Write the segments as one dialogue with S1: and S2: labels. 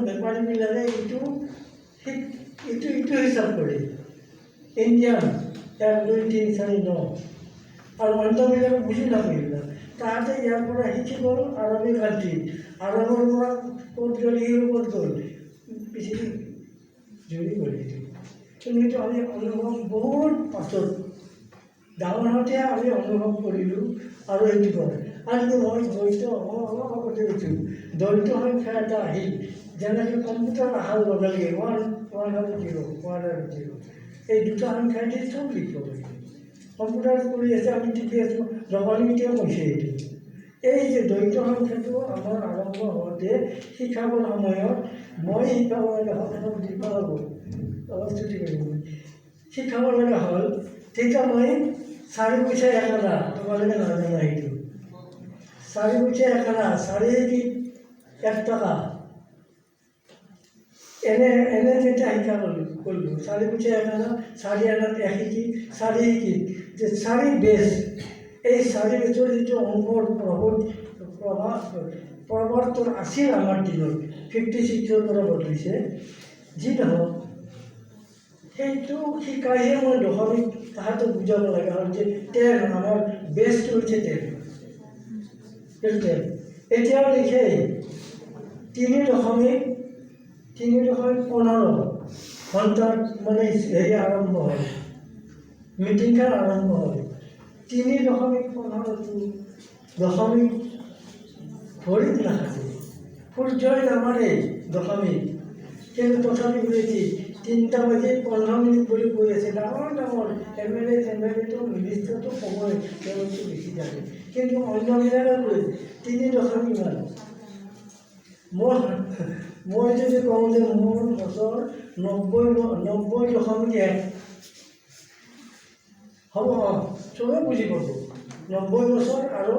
S1: বেপাৰীবিলাকে ইটো হিচাপ কৰে, ইণ্ডিয়ান 1 2 3 4 9 আৰু অন্যবিলাকে বুজি নাপায়। তাহাঁতে ইয়াৰ পৰা শিকি গ'ল আৰবী কাণ্ট্ৰি, আৰবৰ পৰা ক'ত গ'ল, ইউৰোপত গ'ল, পৃথিৱী জুৰি গ'ল। কিন্তু আমি অনুভৱ বহুত পাছত ডাঙৰ হওঁতে আমি অনুভৱ কৰিলোঁ আৰু এইটো কৰে। আৰু মই দ্বৈত অলপ আগতে কৈছোঁ, দ্বৈত সংখ্যা এটা আহিল, যেনেকৈ কম্পিউটাৰ অহাৰ লগে লগে 1 আৰু 0 এই দুটা সংখ্যাই চব লিখিব পাৰি। কম্পিউটাৰ কৰি আছে, আমি টিপি আছোঁ, জগনীতিয়ে কৈছে এইটো। এই যে দ্বৈত সংখ্যাটো আমাৰ আৰম্ভ হওঁতে শিকাবৰ সময়ত মই শিকাব লগা হ'ল, অলপ দিব লাগিব, অলপ ছুটি কৰিব শিকাব লগা হ'ল। তেতিয়া মই 4 পইচা 1 আনা, তোমালোকে নাজানা সেইটো 4 পইচা 1 আনা, 4 কি 1 টকা, এনে যেতিয়া শিকা কৰিলোঁ 4 পইচা 1 আনা, 4 আনাত 1 শিকি, 4 শিকি যে 4 বেজ, এই 4 বেজৰ যিটো অংকৰ প্ৰৱৰ্তন আছিল আমাৰ দিনত 56ৰ পৰা বদলিছে, যি নহওক সেইটো শিকাইহে মই দশমিক তাহাঁতক বুজাব লগা হ'ল যে 10 আমাৰ বেজটো হৈছে 10। এতিয়াও লিখে 3.15 ঘণ্টাত মানে হেৰি আৰম্ভ হয়, মিটিংখন আৰম্ভ হয়। 3.15টো দশমিক ভৰিত নাথাকে, সূৰ্যই নামাৰে দশমিক, কিন্তু তথাপি বুলিছে 3:15 বুলি কৈ আছে। ডাঙৰ ডাঙৰ MLA চেমএলএটো মিনিষ্টাৰটো সময় তেওঁলোকে বেছি থাকে, কিন্তু অন্যবিলাকে কৈ 3.1। মই যদি কওঁ যে মোৰ বছৰ 90.1 হ'ব, চবে বুজি পাব 90 বছৰ আৰু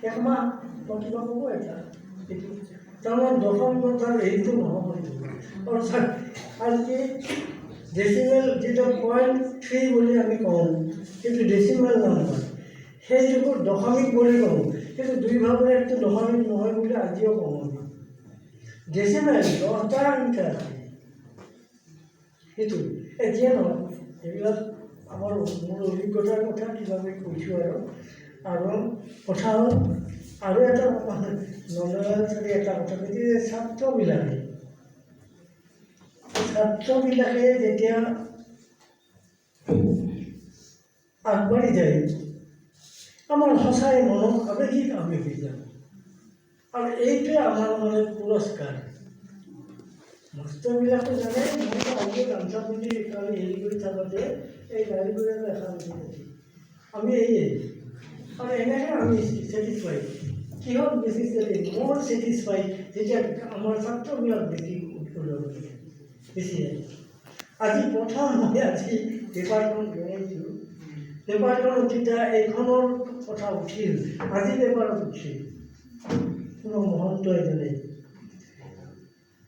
S1: 1.1 মাহ কিবা ক'ব এটা, এইটো তাৰমানে দশম কথাৰ হেৰিটো নহ'ব। অৰ্থাৎ আজি ডেচিমেল যিটো 0.3 বুলি আমি কওঁ, সেইটো ডেচিমেল নহয়, সেই যুগত দশমিক বুলি কওঁ, কিন্তু 2 ভাগৰ 1টো দশমিক নহয় বুলি আজিও কওঁ আমি। ডেচিমেল 10টা সংখ্যা আছে, সেইটো এতিয়া নহয়। এইবিলাক মোৰ অভিজ্ঞতাৰ কথা কিভাৱে কৈছোঁ আৰু কথা হ'ল আৰু এটা নলবাৰী এটা কথা কৈছে যে ছাত্ৰবিলাকে যেতিয়া আগবাঢ়ি যায়, আমাৰ সঁচাই মনত আৱেগিক আমি হৈ যাওঁ, আৰু এইটোৱে আমাৰ মানে পুৰস্কাৰ। মাষ্টৰবিলাকে জানে মই আজি গামছা পিন্ধি কালি হেৰি কৰি থাকোঁতে এই গাড়ীবোৰে দেখা পাইছে, আমি আৰু এনেকৈ আমি ছেটিছফাইড। কিহত বেছি মোৰ ছেটিছফাইড যেতিয়া আমাৰ ছাত্ৰবিলাক বেছি বেছি আজি প্ৰথম মই আজি পেপাৰখন জনাইছোঁ, পেপাৰখনত যেতিয়া এইখনৰ কথা উঠিল, আজি পেপাৰত উঠিল কোনো মহন্ত এজনে,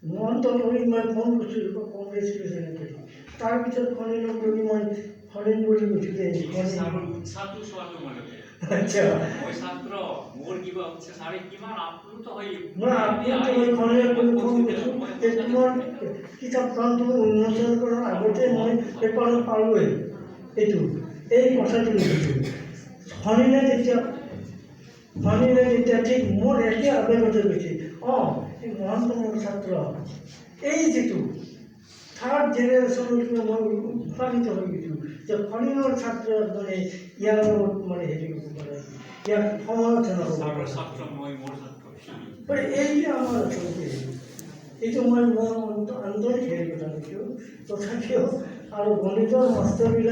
S1: মহন্ত কৰি মই ফোন কৰিছিলোঁ কংগ্ৰেছুলেশ্যন কৰি, তাৰপিছত খনিলক কৰি মই খনিল বুলি কৈছোঁ। আচ্ছা, মই তোমাৰ কিতাপখনটো উন্মোচন কৰাৰ আগতে মই পেপাৰত পালোঁৱেই এই কথাটো লিখিছোঁ। খনিলে যেতিয়া ঠিক মোৰ একে আৱেগতে গৈছে, এই মহন্ত মোৰ ছাত্ৰ, এই যিটো 3rd জেনেৰেশ্যনলৈকে মই উৎসাহিত হৈ গৈছোঁ যে খনিলৰ ছাত্ৰ এজনে ইয়াৰ লগত মানে হেৰি কৰিব পাৰে, ইয়াক সমালোচনা কৰিব পাৰে। এইটো আমাৰ আচলতে এইটো মই আন্তৰিক হেৰি কথা কৈছোঁ। তথাপিও আৰু গণিতৰ মাষ্টৰবিলাক